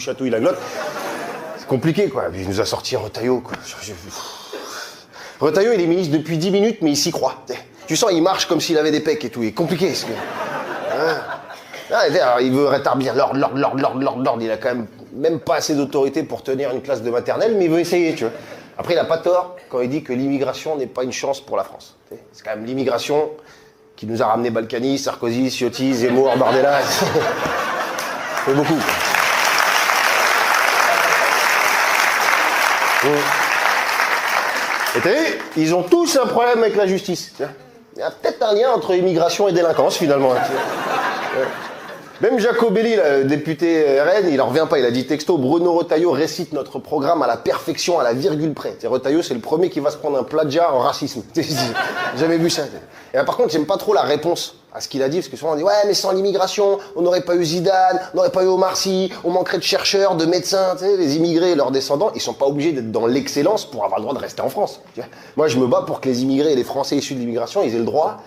chatouille la glotte. C'est compliqué, quoi. Puis il nous a sorti Retailleau, quoi. Retailleau, il est ministre depuis 10 minutes, mais il s'y croit. Tu sens, il marche comme s'il avait des pecs et tout. Il est compliqué, ce gars. Il veut rétablir l'ordre. Il a quand même pas assez d'autorité pour tenir une classe de maternelle, mais il veut essayer, tu vois. Après, il a pas tort quand il dit que l'immigration n'est pas une chance pour la France. C'est quand même l'immigration qui nous a ramené Balkany, Sarkozy, Ciotti, Zemmour, Bardella. C'est beaucoup. Et t'as vu, ils ont tous un problème avec la justice. Il y a peut-être un lien entre immigration et délinquance, finalement. Même Jacobelli, le député RN, il en revient pas. Il a dit texto, Bruno Retailleau récite notre programme à la perfection, à la virgule près. Retailleau, c'est le premier qui va se prendre un plagiat en racisme. J'ai jamais vu ça. Et là, par contre, j'aime pas trop la réponse à ce qu'il a dit, parce que souvent on dit, ouais, mais sans l'immigration, on n'aurait pas eu Zidane, on n'aurait pas eu Omar Sy, on manquerait de chercheurs, de médecins, tu sais, les immigrés et leurs descendants, ils sont pas obligés d'être dans l'excellence pour avoir le droit de rester en France. Moi, je me bats pour que les immigrés et les Français issus de l'immigration, ils aient le droit